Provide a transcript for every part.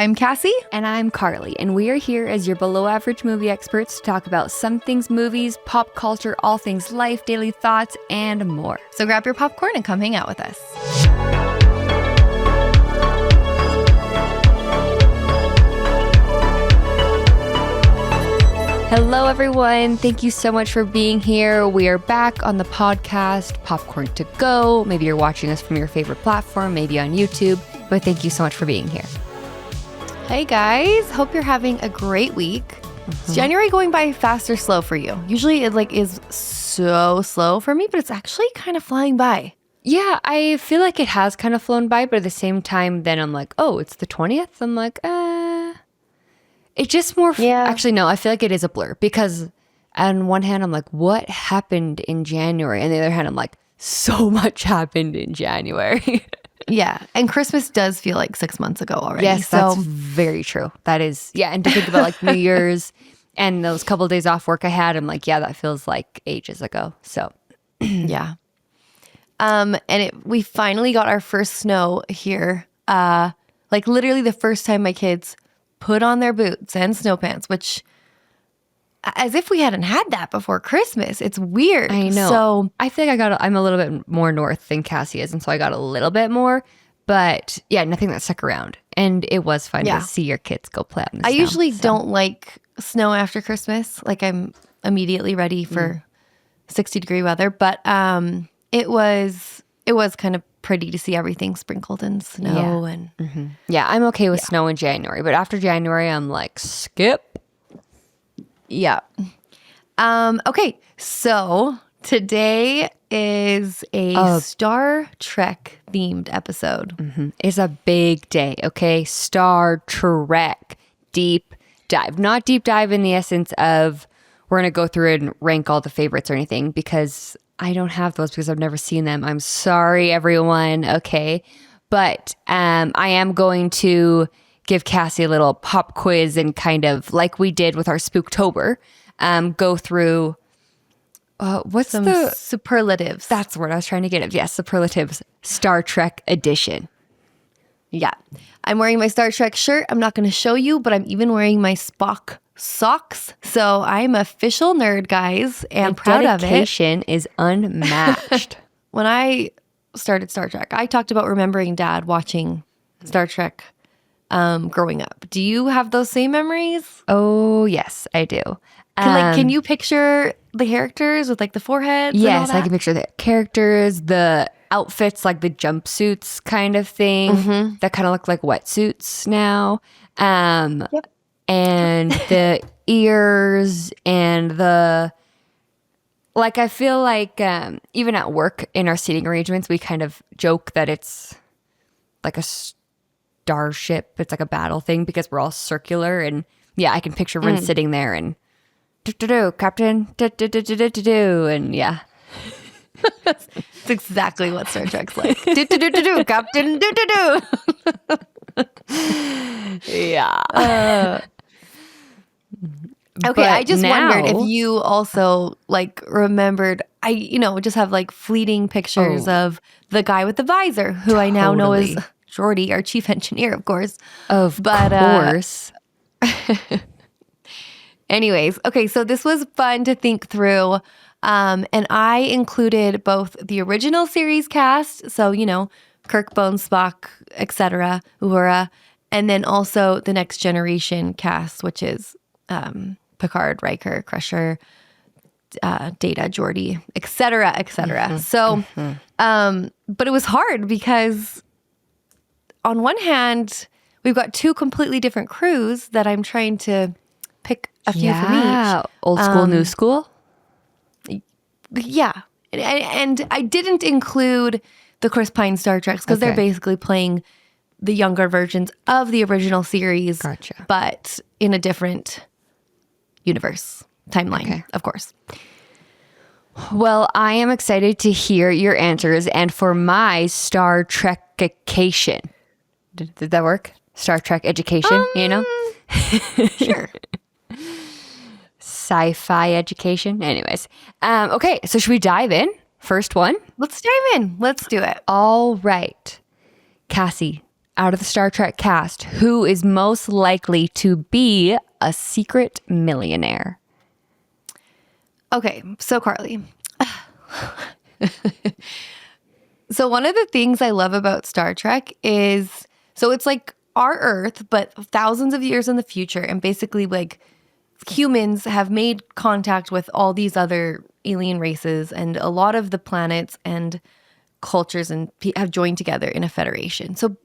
I'm Cassie. And I'm Carly, and we are here as your below average movie experts to talk about some things movies, pop culture, all things life, daily thoughts, and more. So grab your popcorn and come hang out with us. Hello, everyone. Thank you so much for being here. We are back on the podcast, Popcorn to Go. Maybe you're watching us from your favorite platform, maybe on YouTube, but thank you so much for being here. Hey guys, hope you're having a great week. Is January going by fast or slow for you? Usually it is so slow for me, but it's actually kind of flying by. Yeah, I feel like it has kind of flown by, but at the same time, then I'm like, oh, it's the 20th? I'm like, It just more... Actually, no, I feel like it is a blur because on one hand, I'm like, what happened in January? And the other hand, I'm like, so much happened in January. Yeah, and Christmas does feel like 6 months ago already. Yes, that's very true. That is, and to think about like New Year's and those couple of days off work I had, I'm like, yeah, that feels like ages ago. So, yeah. We finally got our first snow here. Like literally the first time my kids put on their boots and snow pants, which as if we hadn't had that before Christmas. It's weird. I know. So I think I'm a little bit more north than Cassie is, and so I got a little bit more. But yeah, nothing that stuck around. And it was fun to see your kids go play out in the snow. I usually don't like snow after Christmas. Like I'm immediately ready for 60-degree weather. But it was kind of pretty to see everything sprinkled in snow. Yeah, I'm okay with snow in January. But after January, I'm like, skip. Yeah. Okay, so today is a Star Trek themed episode. It's a big day, okay? Star Trek deep dive. Not deep dive in the essence of we're going to go through and rank all the favorites or anything because I don't have those because I've never seen them. I'm sorry, everyone, okay? But I am going to give Cassie a little pop quiz and kind of like we did with our Spooktober, go through what's some the superlatives. That's the word I was trying to get at. Yes, superlatives, Star Trek edition. Yeah. I'm wearing my Star Trek shirt. I'm not going to show you, but I'm even wearing my Spock socks. So I'm official nerd, guys, and proud of it. Dedication is unmatched. When I started Star Trek, I talked about remembering Dad watching Star Trek growing up. Do you have those same memories? Oh, yes, I do. Can you picture the characters with like the foreheads? Yes, I can picture the characters, the outfits, like the jumpsuits kind of thing that kind of look like wetsuits now. Yep. And the ears and the... Like, I feel like even at work in our seating arrangements, we kind of joke that it's like a starship. It's like a battle thing because we're all circular. And yeah, I can picture everyone sitting there and Captain, and yeah. It's exactly what Star Trek's like. Captain, Yeah. Okay, But I just wondered now- if you also like remembered. I just have like fleeting pictures of the guy with the visor, who I now know is Totally. Jordy, our chief engineer, of course. Of But, course. Anyways, okay, so this was fun to think through. And I included both the original series cast, so, Kirk, Bones, Spock, etc., Uhura, and then also the Next Generation cast, which is Picard, Riker, Crusher, Data, Geordi, etc., etc. So, but it was hard because on one hand, we've got two completely different crews that I'm trying to pick a few from each. Old school, new school. Yeah. And I didn't include the Chris Pine Star Treks because they're basically playing the younger versions of the original series, Gotcha. but in a different universe timeline, of course. Well, I am excited to hear your answers and for my Star Trek-ication. Did that work? Star Trek education, Sure. Sci-fi education. Anyways. Okay, so should we dive in? First one? Let's dive in. Let's do it. All right. Cassie, out of the Star Trek cast, who is most likely to be a secret millionaire? Okay, so Carly. So one of the things I love about Star Trek is, so it's like our Earth, but thousands of years in the future. And basically like humans have made contact with all these other alien races, and a lot of the planets and cultures and have joined together in a federation. So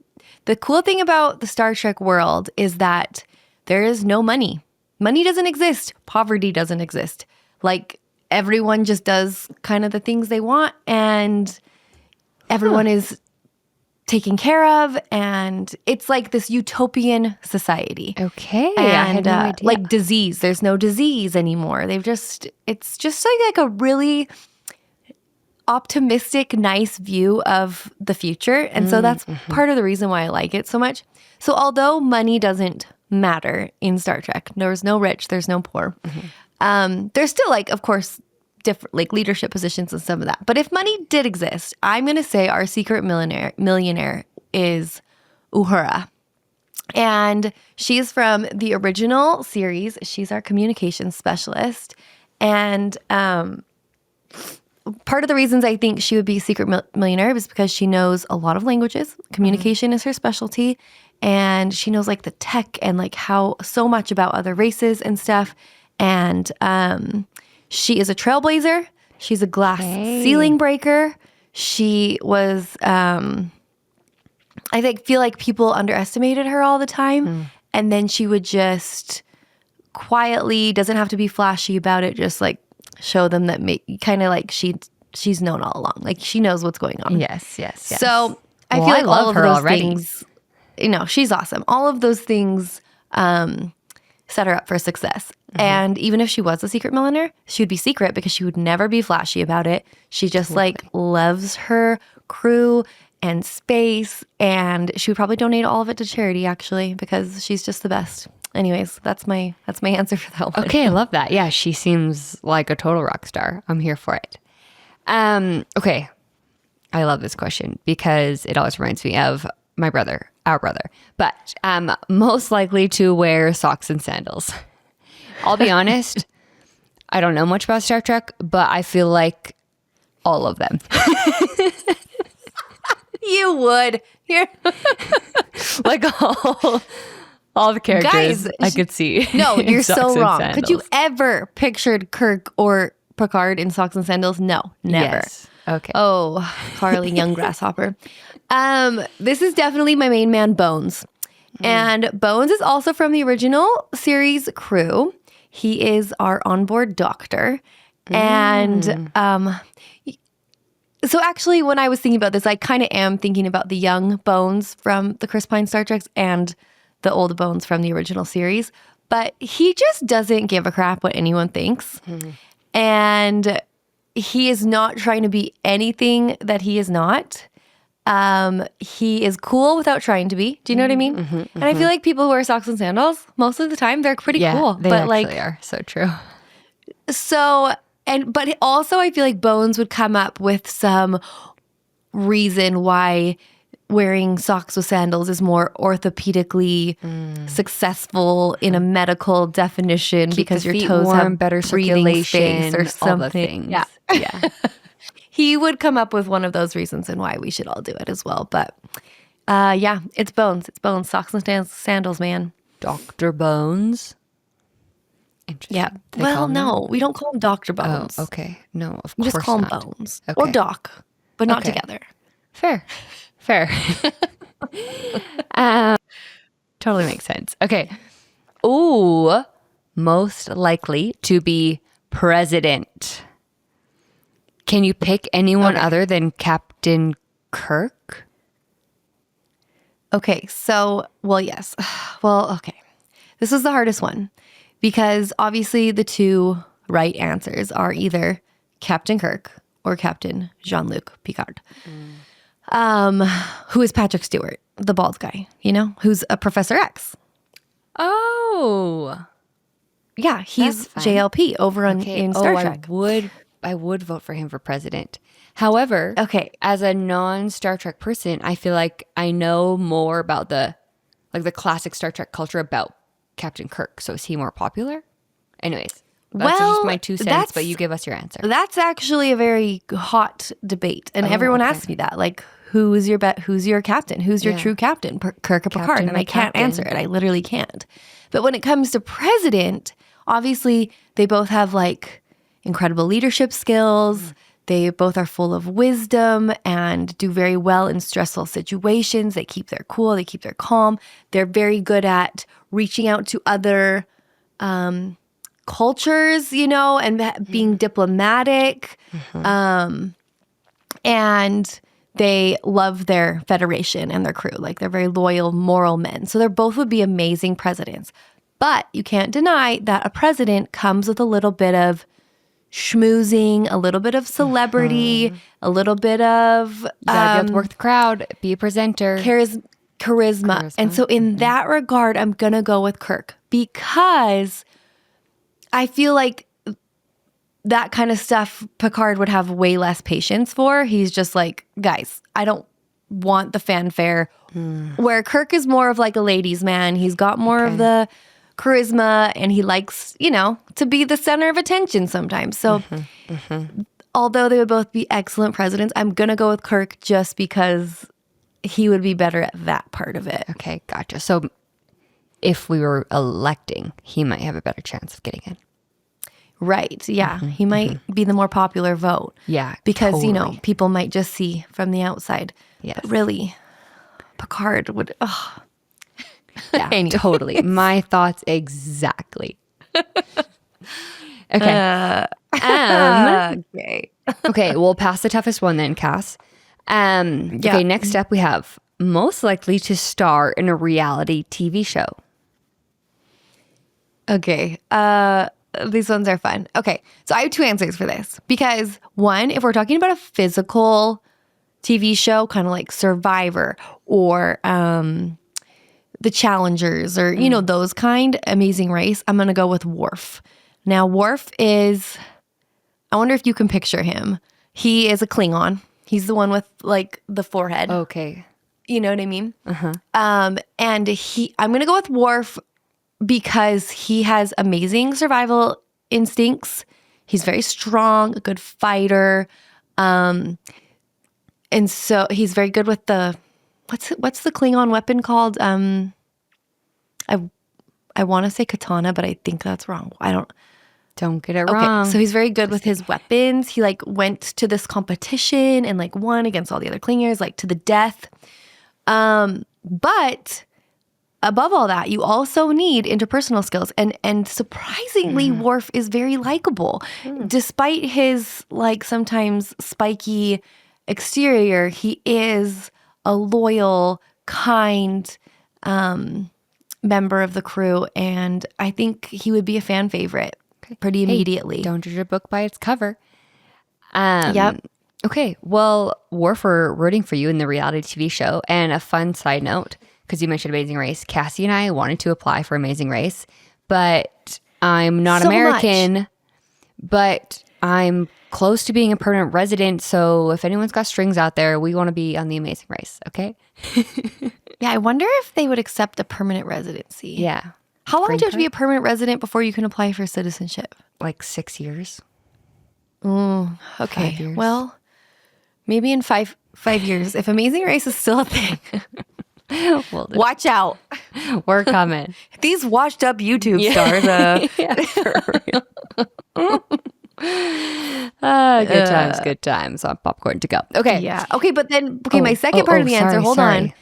the cool thing about the Star Trek world is that there is no money. Money doesn't exist. Poverty doesn't exist. Like everyone just does kind of the things they want, and everyone is taken care of, and it's like this utopian society. Okay, And I had no idea. like disease, there's no disease anymore. It's just like a really optimistic, nice view of the future. And so that's part of the reason why I like it so much. So although money doesn't matter in Star Trek, there's no rich, there's no poor. There's still like, of course, different like leadership positions and some of that. But if money did exist, I'm going to say our secret millionaire is Uhura. And she's from the original series. She's our communications specialist. And part of the reasons I think she would be a secret millionaire is because she knows a lot of languages. Communication is her specialty. And she knows like the tech and like how so much about other races and stuff. And she is a trailblazer. She's a glass ceiling breaker. She was, feel like people underestimated her all the time. And then she would just quietly, doesn't have to be flashy about it, just like show them that kind of like she's known all along. Like she knows what's going on. Yes. So I feel like all of those things, she's awesome. All of those things set her up for success. And even if she was a secret millionaire, she would be secret because she would never be flashy about it. She just like loves her crew and space, and she would probably donate all of it to charity actually, because she's just the best. Anyways, that's my answer for that one. Okay, I love that. Yeah, she seems like a total rock star. I'm here for it. Okay. I love this question because it always reminds me of our brother, but most likely to wear socks and sandals. I'll be honest, I don't know much about Star Trek, but I feel like all of them. You would. You're like all the characters Guys, I could see. No, in you're socks so and wrong. sandals. Could you ever pictured Kirk or Picard in socks and sandals? No, never. Yes. Okay. Oh, Carly, young grasshopper. This is definitely my main man, Bones. And Bones is also from the original series crew. He is our onboard doctor. And so actually, when I was thinking about this, I kind of am thinking about the young Bones from the Chris Pine Star Treks and the old Bones from the original series. But he just doesn't give a crap what anyone thinks. And he is not trying to be anything that he is not. He is cool without trying to be. Do you know what I mean? And I feel like people who wear socks and sandals, most of the time, they're pretty cool. They but actually are. So true. So, but also I feel like Bones would come up with some reason why wearing socks with sandals is more orthopedically successful in a medical definition because your toes warm, have better breathing circulation space or something. All the things. Yeah. He would come up with one of those reasons and why we should all do it as well. But yeah, it's Bones. It's Bones. Socks and sandals, man. Dr. Bones. Interesting. Yeah. Well, no, we don't call him Dr. Bones. Oh, okay. No, of We course just call not. him Bones. Okay. Or Doc, but not Okay. together. Fair. Totally makes sense. Okay. Ooh, most likely to be president. Can you pick anyone other than Captain Kirk? Okay, so, well, yes. Well, okay. This is the hardest one because obviously the two right answers are either Captain Kirk or Captain Jean-Luc Picard. Who is Patrick Stewart, the bald guy, who's a Professor X. Oh. Yeah, he's JLP over in Star Trek. I would vote for him for president. However, Okay. as a non-Star Trek person, I feel like I know more about the classic Star Trek culture about Captain Kirk. So is he more popular? Anyways, that's just my 2 cents, but you give us your answer. That's actually a very hot debate, and everyone okay. asks me that. Like, who's your captain? Who's your true captain? Kirk or Picard? Captain And or I can't captain. answer it. I literally can't. But when it comes to president, obviously they both have like incredible leadership skills. They both are full of wisdom and do very well in stressful situations. They keep their cool. They keep their calm. They're very good at reaching out to other cultures, and being diplomatic. And they love their federation and their crew. Like, they're very loyal, moral men. So they both would be amazing presidents. But you can't deny that a president comes with a little bit of schmoozing, a little bit of celebrity, a little bit of You gotta be able to work the crowd, be a presenter. charisma. And so in that regard, I'm going to go with Kirk, because I feel like that kind of stuff Picard would have way less patience for. He's just like, guys, I don't want the fanfare. Where Kirk is more of like a ladies' man. He's got more of the charisma, and he likes, to be the center of attention sometimes. So although they would both be excellent presidents, I'm going to go with Kirk just because he would be better at that part of it. Okay, gotcha. So if we were electing, he might have a better chance of getting in. Right. Yeah. He might be the more popular vote. Yeah, Because, totally. people might just see from the outside. Yes. But really, Picard would, Yeah, Anyway. totally. My thoughts exactly. Okay. Okay. Okay, we'll pass the toughest one then, Cass. Okay, next up we have most likely to star in a reality TV show. Okay. These ones are fun. Okay. So I have 2 answers for this. Because one, if we're talking about a physical TV show, kind of like Survivor or The Challengers or, those kind, Amazing Race, I'm going to go with Worf. Now, Worf is, I wonder if you can picture him. He is a Klingon. He's the one with like the forehead. Okay. You know what I mean? And I'm going to go with Worf because he has amazing survival instincts. He's very strong, a good fighter. And so he's very good with the, what's the Klingon weapon called? I want to say katana, but I think that's wrong. Don't get it wrong. Okay, so he's very good with his weapons. He like went to this competition and like won against all the other Klingers, like to the death. But above all that, you also need interpersonal skills. And surprisingly, Worf is very likable. Despite his like sometimes spiky exterior, he is a loyal, kind member of the crew. And I think he would be a fan favorite pretty immediately. Don't judge a book by its cover. Yep. Okay, well, Worf, we're rooting for you in the reality TV show. And a fun side note, because you mentioned Amazing Race, Cassie and I wanted to apply for Amazing Race, but I'm not So American, but I'm close to being a permanent resident. So if anyone's got strings out there, we want to be on the Amazing Race, okay? Yeah, I wonder if they would accept a permanent residency. Yeah. How long Green do you have to be a card? permanent resident before you can apply for citizenship? Like 6 years. Okay. 5 years. Well, maybe in five years, if Amazing Race is still a thing, Well, watch out. we're coming. These washed up YouTube stars. Good times on popcorn to go. Okay. Yeah. Okay, but then, my second part of the answer, hold on.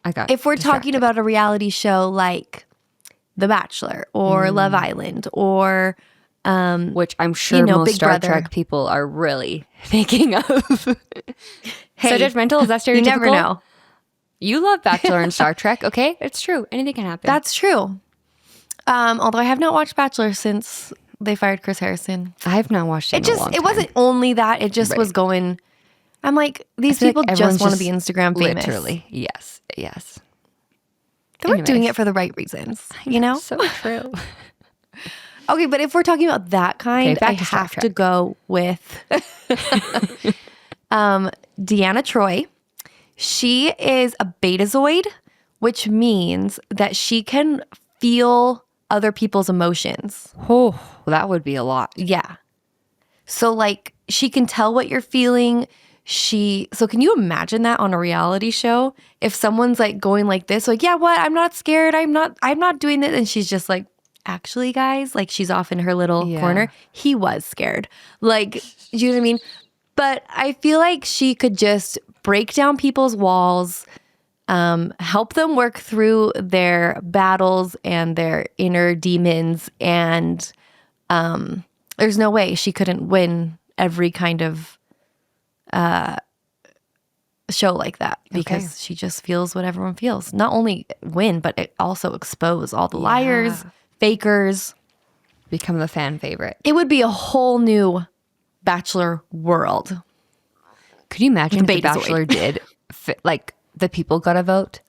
I got If we're distracted. talking about a reality show like The Bachelor or Love Island or which I'm sure most Big Star Brother. Trek people are really thinking of. Hey, So judgmental? Is that stereotypical? you never know. You love Bachelor and Star Trek, okay? It's true. Anything can happen. That's true. Although I have not watched Bachelor since they fired Chris Harrison. I've not watched it in a long It time. wasn't only that. It just was going. I'm like, these feel like people everyone's just want to just be Instagram famous. Literally. Yes. Yes. They weren't doing Anyways. it for the right reasons, you know? So true. Okay, but if we're talking about that kind, Okay, back I to Star have to Trek. go with Deanna Troy. She is a betazoid, which means that she can feel other people's emotions. Oh, that would be a lot. Yeah. So like she can tell what you're feeling. So can you imagine that on a reality show? If someone's like going like this, like, yeah, what? I'm not scared. I'm not doing this. And she's just like, actually, guys, like she's off in her little corner. He was scared. Like, do you know what I mean? But I feel like she could just break down people's walls, help them work through their battles and their inner demons. And there's no way she couldn't win every kind of show like that because she just feels what everyone feels. Not only win, but it also expose all the liars, fakers. Become the fan favorite. It would be a whole new Bachelor world. Could you imagine if the Betazoid. Bachelor did, like the people got a vote?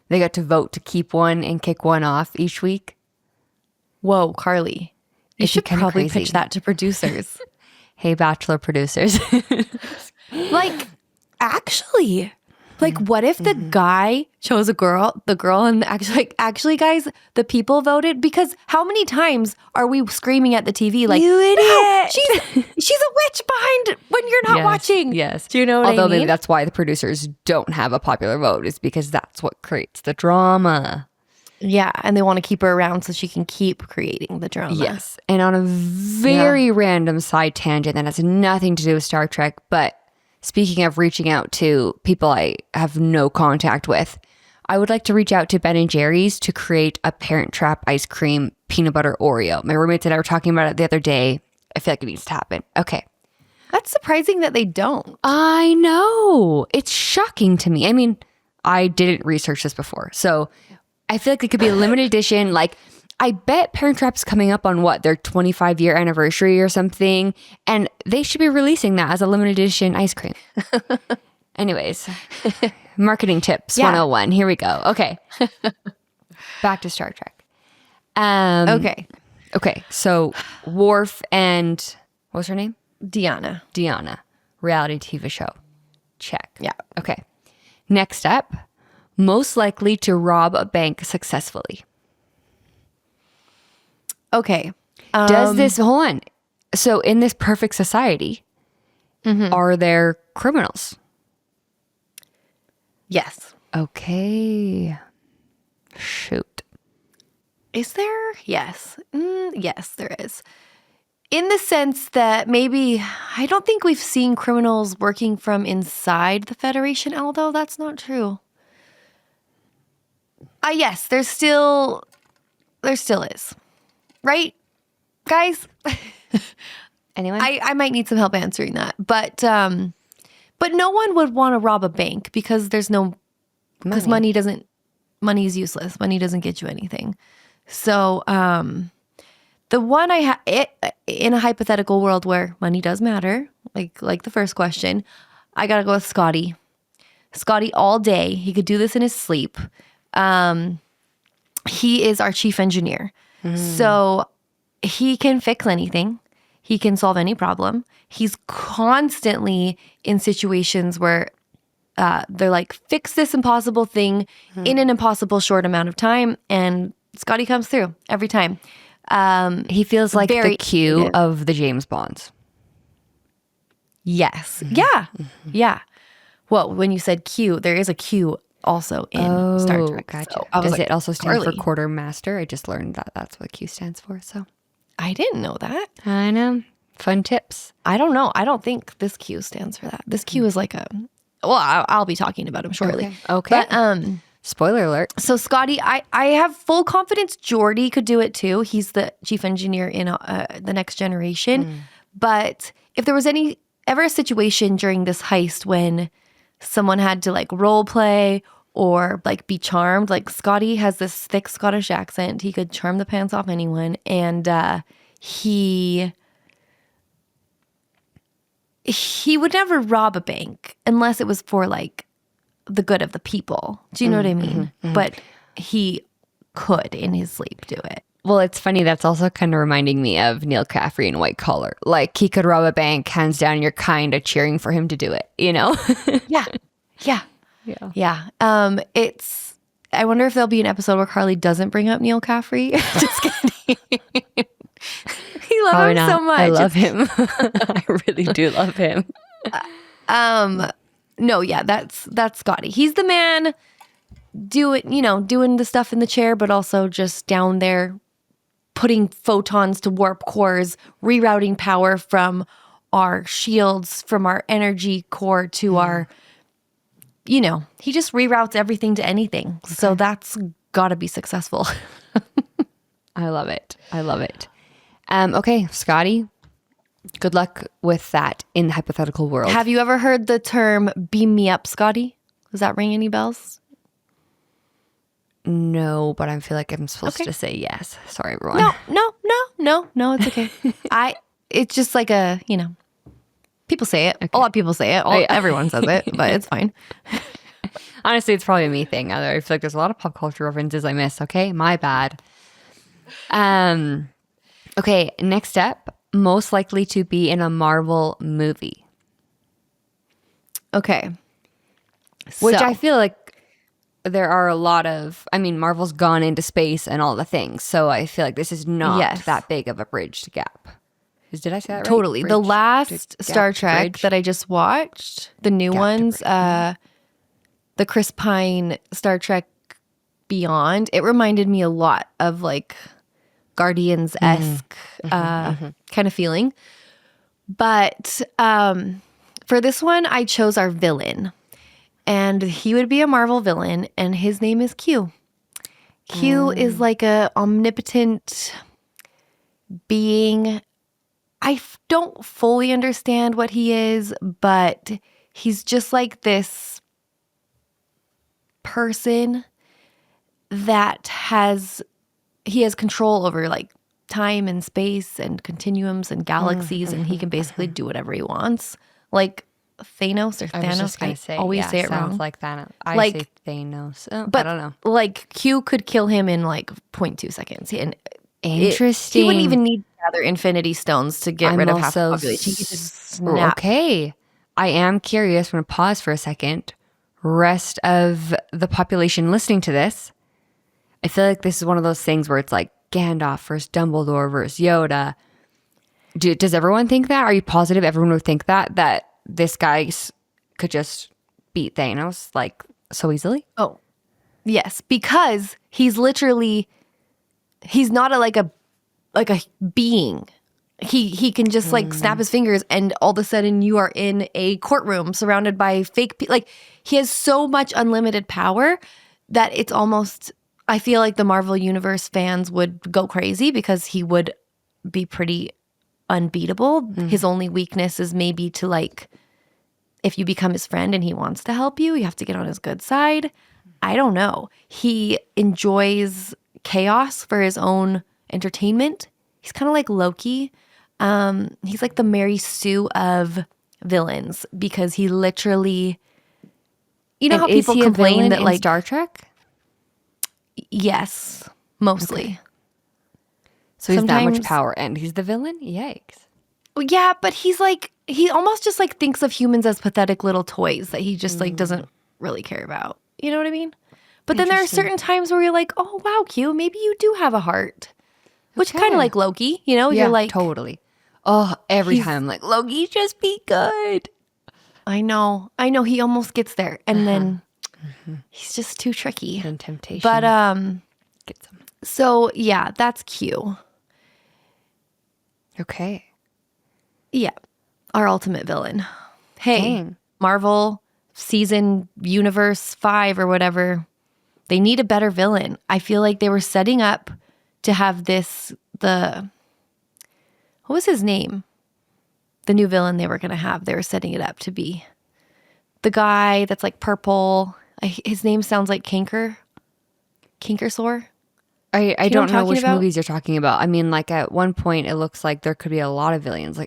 They got to vote to keep one and kick one off each week. Whoa, Carly. You It'd be should kinda probably crazy. pitch that to producers. Hey, Bachelor producers. Like, actually, like, what if the guy chose the girl, and actually, guys, the people voted? Because how many times are we screaming at the TV like, You idiot! "No, she's a witch behind when you're not watching." Yes. Do you know what Although I mean? maybe that's why the producers don't have a popular vote, is because that's what creates the drama. Yeah, and they want to keep her around so she can keep creating the drama. Yes. And on a very random side tangent that has nothing to do with Star Trek, but speaking of reaching out to people I have no contact with, I would like to reach out to Ben & Jerry's to create a Parent Trap ice cream peanut butter Oreo. My roommates and I were talking about it the other day. I feel like it needs to happen. Okay. That's surprising that they don't. I know. It's shocking to me. I mean, I didn't research this before. So I feel like it could be a limited edition. Like, I bet Parent Trap's coming up on their 25-year anniversary or something. And they should be releasing that as a limited edition ice cream. Anyways, marketing tips 101. Here we go. Okay. Back to Star Trek. Okay. Okay. So Worf and what was her name? Deanna. Reality TV show. Check. Yeah. Okay. Next up, most likely to rob a bank successfully. Okay. Does this, hold on. So in this perfect society, are there criminals? Yes. Okay. Shoot. Is there? Yes. Yes, there is. In the sense that maybe, I don't think we've seen criminals working from inside the Federation, although that's not true. Yes, there still is. Right? Guys? Anyone? I might need some help answering that. But no one would want to rob a bank because there's no, because money is useless. Money doesn't get you anything. So, the one in a hypothetical world where money does matter, like the first question, I gotta go with Scotty. Scotty all day. He could do this in his sleep. He is our chief engineer. So he can fix anything. He can solve any problem. He's constantly in situations where they're like, fix this impossible thing in an impossible short amount of time. And Scotty comes through every time. He feels like very the Q creative. of the James Bonds. Yes. Yeah. Yeah. Well, when you said Q, there is a Q also in Star Trek. Gotcha. So I was Does like, it also stand for Carly. quartermaster? I just learned that that's what Q stands for. So I didn't know that. I know. Fun tips. I don't know. I don't think this Q stands for that. This Q is like I'll be talking about him shortly. Okay. But, Spoiler alert. so Scotty, I have full confidence Geordi could do it too. He's the chief engineer in the Next Generation. But if there was ever a situation during this heist when someone had to like role play or like be charmed, like Scotty has this thick Scottish accent. He could charm the pants off anyone. And he would never rob a bank unless it was for like the good of the people. Do you know what I mean? But he could in his sleep do it. Well, it's funny. That's also kind of reminding me of Neil Caffrey in White Collar. Like he could rob a bank, hands down, and you're kind of cheering for him to do it, you know? Yeah. Yeah. Yeah. Yeah. I wonder if there'll be an episode where Carly doesn't bring up Neil Caffrey. Just kidding. We love Probably him not. so much. I love him. I really do love him. No, yeah, that's Scotty. He's the man doing the stuff in the chair, but also just down there putting photons to warp cores, rerouting power from our shields, from our energy core to our, he just reroutes everything to anything. Okay. So that's got to be successful. I love it. I love it. Okay, Scotty, good luck with that in the hypothetical world. Have you ever heard the term beam me up, Scotty? Does that ring any bells? No, but I feel like I'm supposed to say yes. Sorry, everyone. No, it's okay. It's just like people say it. Okay. A lot of people say it. Everyone says it, but it's fine. Honestly, it's probably a me thing. I feel like there's a lot of pop culture references I miss. Okay, my bad. Okay, next up, most likely to be in a Marvel movie. Okay. Which I feel like there are a lot of, Marvel's gone into space and all the things. So I feel like this is not that big of a bridge gap. Did I say that right? Totally. The last Star Trek that I just watched, the new ones, the Chris Pine Star Trek Beyond, it reminded me a lot of like Guardians-esque kind of feeling. But for this one, I chose our villain. And he would be a Marvel villain, and his name is Q. Q is like a omnipotent being. I don't fully understand what he is, but he's just like this person that has control over like time and space and continuums and galaxies, and he can basically do whatever he wants. Like Thanos or Thanos. I was just gonna say, always say it sounds wrong. like Thanos. I say Thanos. But I don't know. Like Q could kill him in like 0.2 seconds. And interesting. He wouldn't even need to gather Infinity Stones to get rid of half the population. He could just snap. Okay. I am curious. I'm going to pause for a second. Rest of the population listening to this, I feel like this is one of those things where it's like Gandalf versus Dumbledore versus Yoda. Does everyone think that? Are you positive everyone would think that this guy could just beat Thanos like so easily? Oh, yes, because he's not a being. He can just like snap his fingers and all of a sudden you are in a courtroom surrounded by fake people. Like he has so much unlimited power that it's almost, I feel like the Marvel Universe fans would go crazy because he would be pretty unbeatable. His only weakness is maybe to like, if you become his friend and he wants to help you, you have to get on his good side. I don't know. He enjoys chaos for his own entertainment. He's kind of like Loki. He's like the Mary Sue of villains because he literally, how people complain that like Star Trek? Yes, mostly. Okay. So he's that much power and he's the villain? Yikes. Yeah, but he almost just like thinks of humans as pathetic little toys that he just like doesn't really care about. You know what I mean? But then there are certain times where you're like, oh wow, Q, maybe you do have a heart. Which kind of like Loki, Yeah, you're like totally. Oh, every time I'm like, Loki, just be good. I know. He almost gets there, and then he's just too tricky. And temptation. But Get some. So yeah, that's Q. Okay. Yeah, our ultimate villain. Hey, Dang. Marvel season universe 5 or whatever. They need a better villain. I feel like they were setting up to have what was his name? The new villain they were going to have. They were setting it up to be the guy that's like purple. His name sounds like Cankersaur. I don't know which movies you're talking about. I mean, like at one point, it looks like there could be a lot of villains.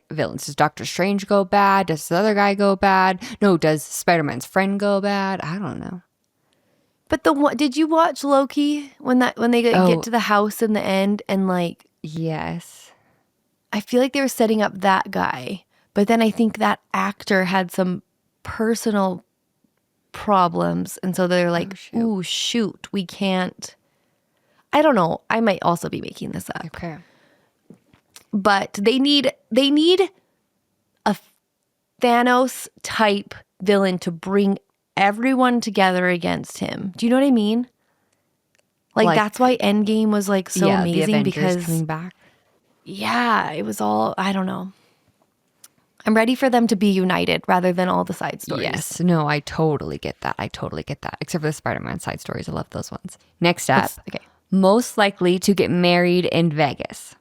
Does Doctor Strange go bad? Does the other guy go bad? No, does Spider-Man's friend go bad? I don't know. But did you watch Loki when they get to the house in the end and like Yes. I feel like they were setting up that guy, but then I think that actor had some personal problems, and so they're like, "Ooh, shoot, we can't." I don't know. I might also be making this up. Okay. But they need a Thanos type villain to bring everyone together against him. Do you know what I mean? Like that's why Endgame was like so amazing, the Avengers because coming back. Yeah, it was all, I don't know. I'm ready for them to be united rather than all the side stories. Yes. No, I totally get that. Except for the Spider-Man side stories. I love those ones. Next up. Okay. Most likely to get married in Vegas.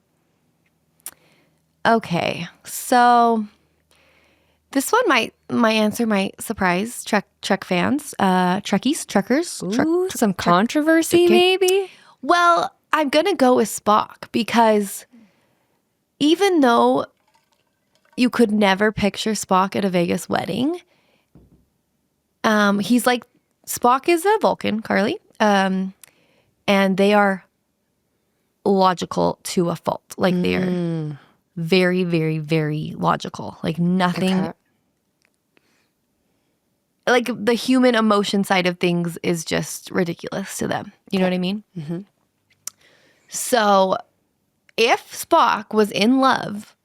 Okay. So this one might surprise Trek fans, Trekkers. Ooh, some controversy maybe? Well, I'm going to go with Spock because even though you could never picture Spock at a Vegas wedding, he's like, Spock is a Vulcan, Carly, and they are logical to a fault. Like they are very, very, very logical. Like nothing... Okay. Like the human emotion side of things is just ridiculous to them. You know what I mean? Mm-hmm. So if Spock was in love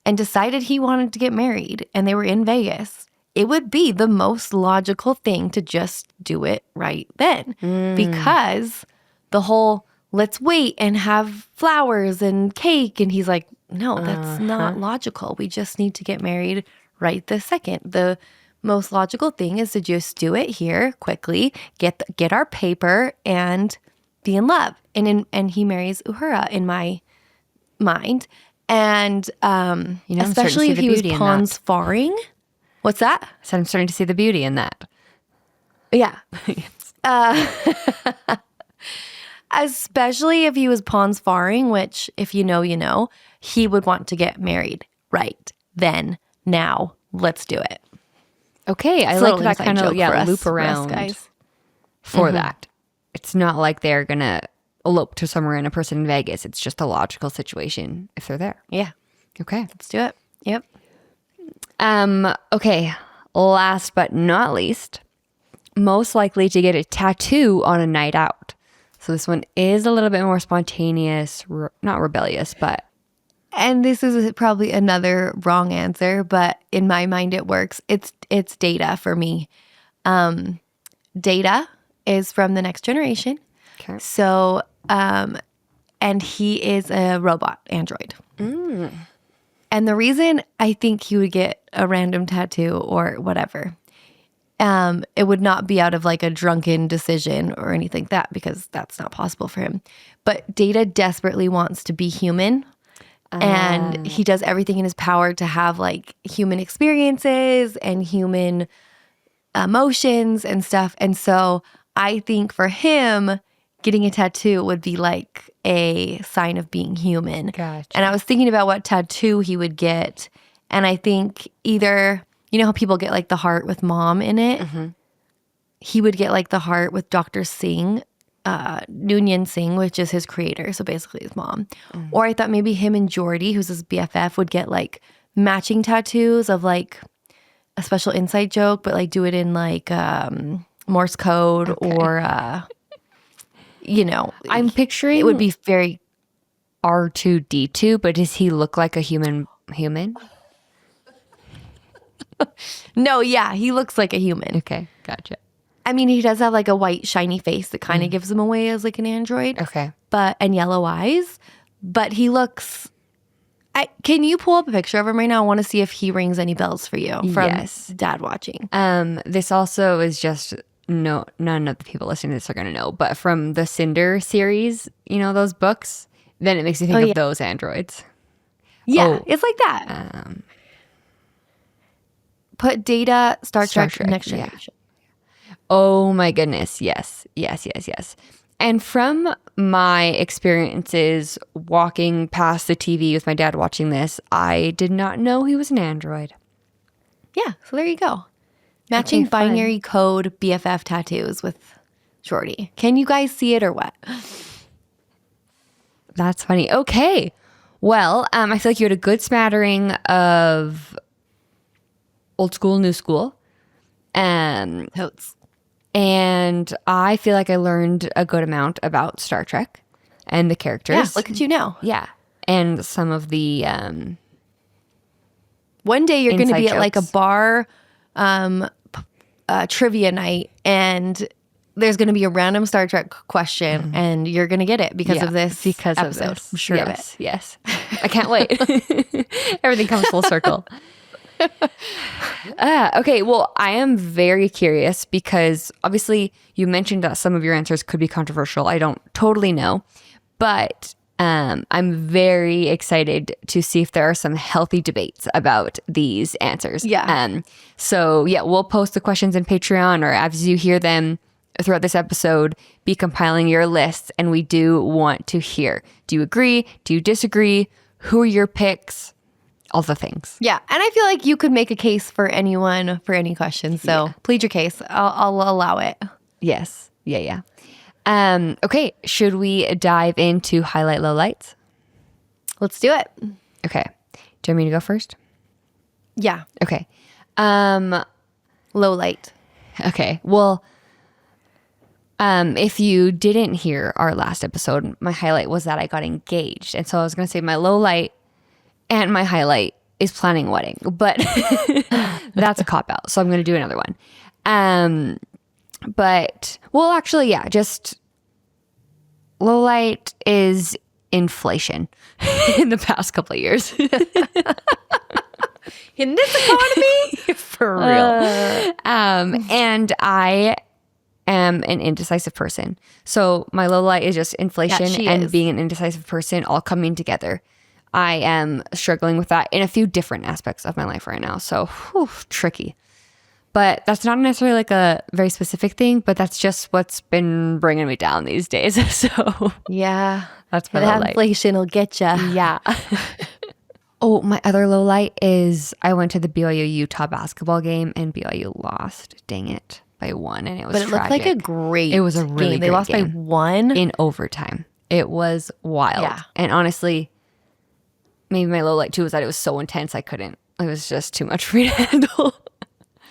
and decided he wanted to get married and they were in Vegas, it would be the most logical thing to just do it right then. Because the whole let's wait and have flowers and cake. And he's like, no, that's not logical. We just need to get married right this second. The most logical thing is to just do it here quickly, get our paper and be in love. And he marries Uhura in my mind. And especially if he was Pons Faring. What's that? So I'm starting to see the beauty in that. Yeah. Especially if he was Pons Faring, which if you know, you know, he would want to get married right then, now. Let's do it. Okay, I like that kind of loop around guys. For that. It's not like they're gonna elope to somewhere in a person in Vegas. It's just a logical situation if they're there. Yeah. Okay, let's do it. Yep. Okay. Last but not least, most likely to get a tattoo on a night out. So this one is a little bit more spontaneous, not rebellious, but. And this is probably another wrong answer, but in my mind it works. It's Data for me. Data is from the Next Generation. Okay. So, and he is a robot android. And the reason I think he would get a random tattoo or whatever, it would not be out of like a drunken decision or anything like that, because that's not possible for him. But Data desperately wants to be human. And he does everything in his power to have like human experiences and human emotions and stuff. And so I think for him, getting a tattoo would be like a sign of being human. Gotcha. And I was thinking about what tattoo he would get. And I think either, you know how people get like the heart with mom in it? Mm-hmm. He would get like the heart with Dr. Singh. Noonien Singh, which is his creator, so basically his mom. Or I thought maybe him and Jordy, who's his BFF, would get like matching tattoos of like a special inside joke, but like do it in like Morse code or, you know. I'm picturing it would be very R2D2, but does he look like a human? No, yeah, he looks like a human. Okay, gotcha. I mean, he does have like a white shiny face that kind of gives him away as like an android. Okay. And yellow eyes. But he looks... can you pull up a picture of him right now? I want to see if he rings any bells for you from Dad watching. This also is just... No, none of the people listening to this are going to know. But from the Cinder series, you know, those books, then it makes me think of those androids. Yeah, it's like that. Put Data, Star Trek, Next Generation. Oh my goodness. Yes. And from my experiences walking past the TV with my dad watching this, I did not know he was an android. Yeah. So there you go. Matching binary code BFF tattoos with shorty. Can you guys see it or what? That's funny. Okay. Well, I feel like you had a good smattering of old school, new school. Totes. And I feel like I learned a good amount about Star Trek and the characters. Yeah, look at you now. Yeah. And some of the One day you're going to inside be at like a jokes. bar trivia night, and there's going to be a random Star Trek question, and you're going to get it because of this episode. of this. I'm sure of it. Yes. I can't wait. Everything comes full circle. Okay, well, I am very curious because obviously you mentioned that some of your answers could be controversial. I don't totally know, but I'm very excited to see if there are some healthy debates about these answers. Yeah. So yeah, we'll post the questions in Patreon, or as you hear them throughout this episode, be compiling your lists, and we do want to hear. Do you agree? Do you disagree? Who are your picks? All the things. Yeah, and I feel like you could make a case for anyone for any question. So plead your case. I'll allow it. Yes. Yeah. Okay, should we dive into highlight lowlights? Let's do it. Okay. Do you want me to go first? Yeah, Okay. low light. Okay. Well, if you didn't hear our last episode, my highlight was that I got engaged. And so I was going to say my low light and my highlight is planning a wedding, but that's a cop out. So I'm going to do another one. But, well, actually, yeah, just low light is inflation in the past couple of years. In this economy? For real. And I am an indecisive person. So my low light is just inflation she and is. being an indecisive person all coming together. I am struggling with that in a few different aspects of my life right now. So tricky. But that's not necessarily like a very specific thing, but that's just what's been bringing me down these days. So Yeah. that's my low That light. inflation will get you. Yeah. Oh, my other low light is I went to the BYU Utah basketball game and BYU lost. Dang it. By 1, and it was But it looked like a tragic. great It was a really game. They great lost by game. 1. In overtime. It was wild. Yeah. And honestly, maybe my low light too was that it was so intense I couldn't. It was just too much for me to handle.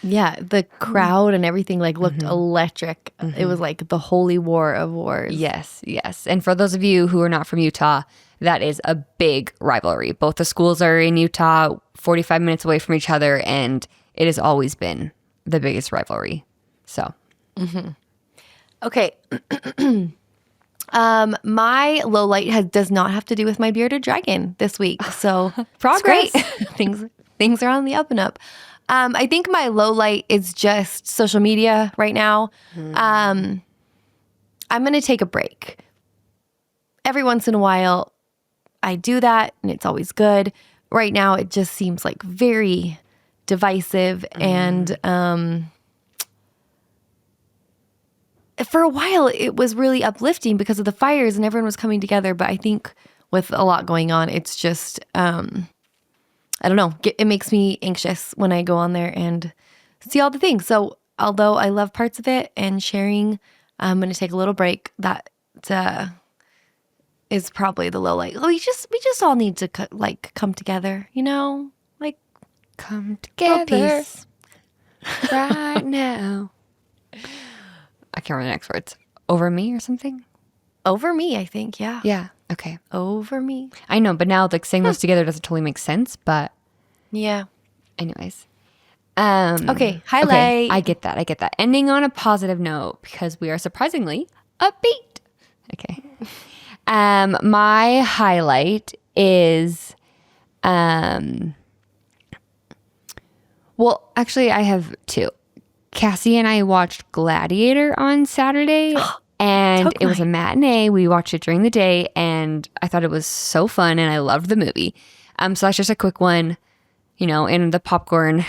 Yeah, the crowd and everything like looked electric. It was like the holy war of wars. Yes. And for those of you who are not from Utah, that is a big rivalry. Both the schools are in Utah, 45 minutes away from each other, and it has always been the biggest rivalry. So, Okay. My low light does not have to do with my bearded dragon this week. So Progress. it's great. things are on the up and up. I think my low light is just social media right now. I'm going to take a break. Every once in a while, I do that, and it's always good. Right now, it just seems like very divisive, and for a while, it was really uplifting because of the fires and everyone was coming together. But I think with a lot going on, it's just, I don't know. It makes me anxious when I go on there and see all the things. So although I love parts of it and sharing, I'm going to take a little break. That is probably the low light. We just all need to come together, like come world together peace. right now. I can't remember the next words. Over me or something? Over me, I think. Yeah. Yeah. Okay. Over me. I know, but now like saying those together doesn't totally make sense. But Yeah. anyways. Okay. Highlight. Okay, I get that. Ending on a positive note because we are surprisingly upbeat. Okay. My highlight is, well, actually I have 2. Cassie and I watched Gladiator on Saturday, and it was a matinee. We watched it during the day, and I thought it was so fun, and I loved the movie. So that's just a quick one, in the popcorn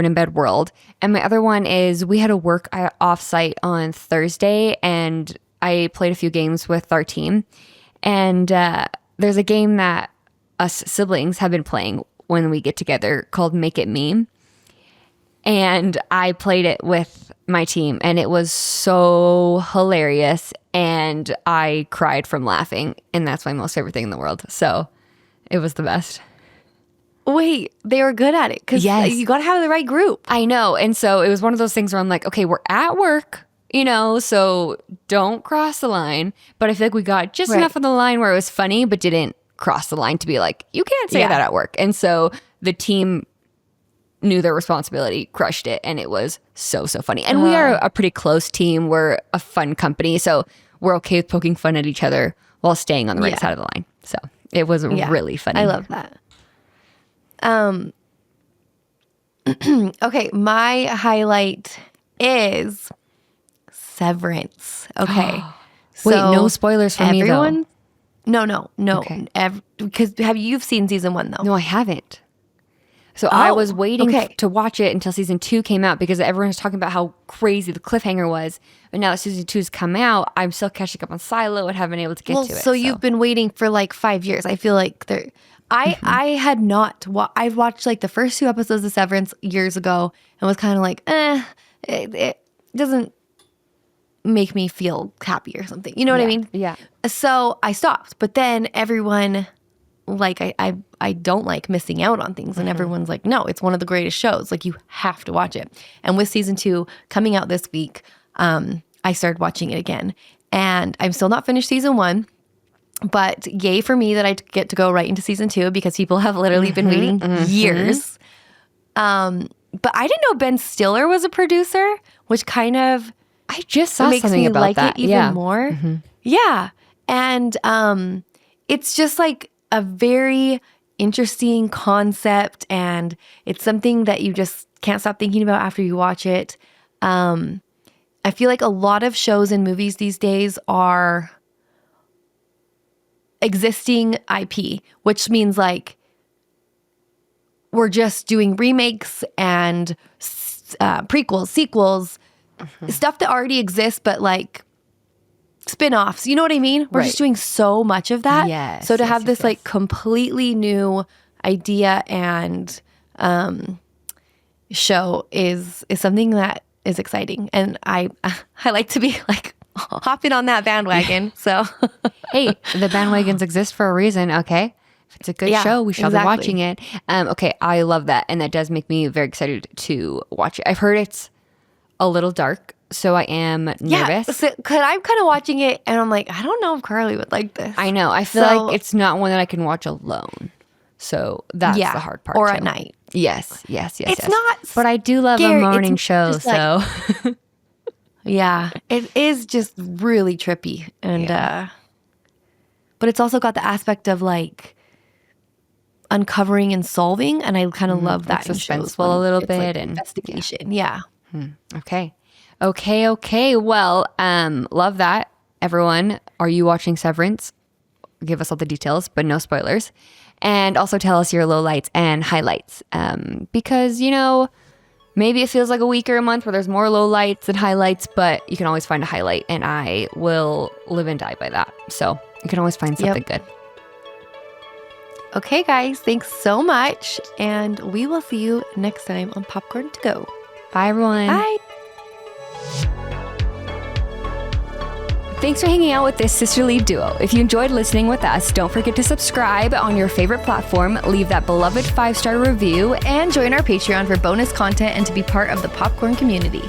in bed world. And my other one is we had a work offsite on Thursday, and I played a few games with our team. And there's a game that us siblings have been playing when we get together called Make It Meme. And I played it with my team, and it was so hilarious. And I cried from laughing, and that's my most favorite thing in the world. So it was the best. Wait, they were good at it because Yes. you got to have the right group. I know. And so it was one of those things where I'm like, okay, we're at work, so don't cross the line. But I feel like we got just enough on the line where it was funny, but didn't cross the line to be like, you can't say that at work. And so the team knew their responsibility, crushed it, and it was so funny. And we are a pretty close team. We're a fun company, so we're okay with poking fun at each other while staying on the right side of the line. So it was really funny. I love that. Okay, my highlight is Severance. Okay. Wait, no spoilers for me though. No. Okay. Because you've seen season 1 though? No, I haven't. So I was waiting to watch it until season 2 came out because everyone was talking about how crazy the cliffhanger was. But now that season 2 has come out, I'm still catching up on Silo and haven't been able to get to it. So you've been waiting for like 5 years. I feel like I had not. I've watched like the first 2 episodes of Severance years ago and was kind of like, it doesn't make me feel happy or something. You know what I mean? Yeah. So I stopped. But then everyone, like, I don't like missing out on things. And everyone's like, no, it's one of the greatest shows. Like, you have to watch it. And with season 2 coming out this week, I started watching it again. And I'm still not finished season 1. But yay for me that I get to go right into season 2 because people have literally been waiting years. But I didn't know Ben Stiller was a producer, which kind of I just saw makes something me about like that. it even more. Yeah. And it's just like a very interesting concept, and it's something that you just can't stop thinking about after you watch it. I feel like a lot of shows and movies these days are existing IP, which means like we're just doing remakes and prequels, sequels, stuff that already exists, but like spin-offs. You know what I mean? We're just doing so much of that. Yes, so to have this yes. like completely new idea and show is something that is exciting, and I like to be like hopping on that bandwagon. So hey, the bandwagons exist for a reason, okay? If it's a good show, we shall be watching it. Okay, I love that, and that does make me very excited to watch it. I've heard it's a little dark, so I am nervous. Yeah, because I'm kind of watching it, and I'm like, I don't know if Carly would like this. I know. I feel like it's not one that I can watch alone. So that's the hard part. Or too. at night. Yes. It's not But I do love scary. a morning It's show, just like- so. Yeah, it is just really trippy, and but it's also got the aspect of like uncovering and solving, and I kind of love that in shows. Suspenseful a little it's bit like and investigation. Yeah. Okay. Well, love that. Everyone, are you watching Severance? Give us all the details, but no spoilers. And also tell us your lowlights and highlights. Because, maybe it feels like a week or a month where there's more lowlights than highlights, but you can always find a highlight, and I will live and die by that. So you can always find something good. Okay, guys, thanks so much, and we will see you next time on Popcorn to Go. Bye, everyone. Bye. Thanks for hanging out with this sisterly duo. If you enjoyed listening with us, don't forget to subscribe on your favorite platform, leave that beloved 5-star review, And join our Patreon for bonus content and to be part of the Popcorn community.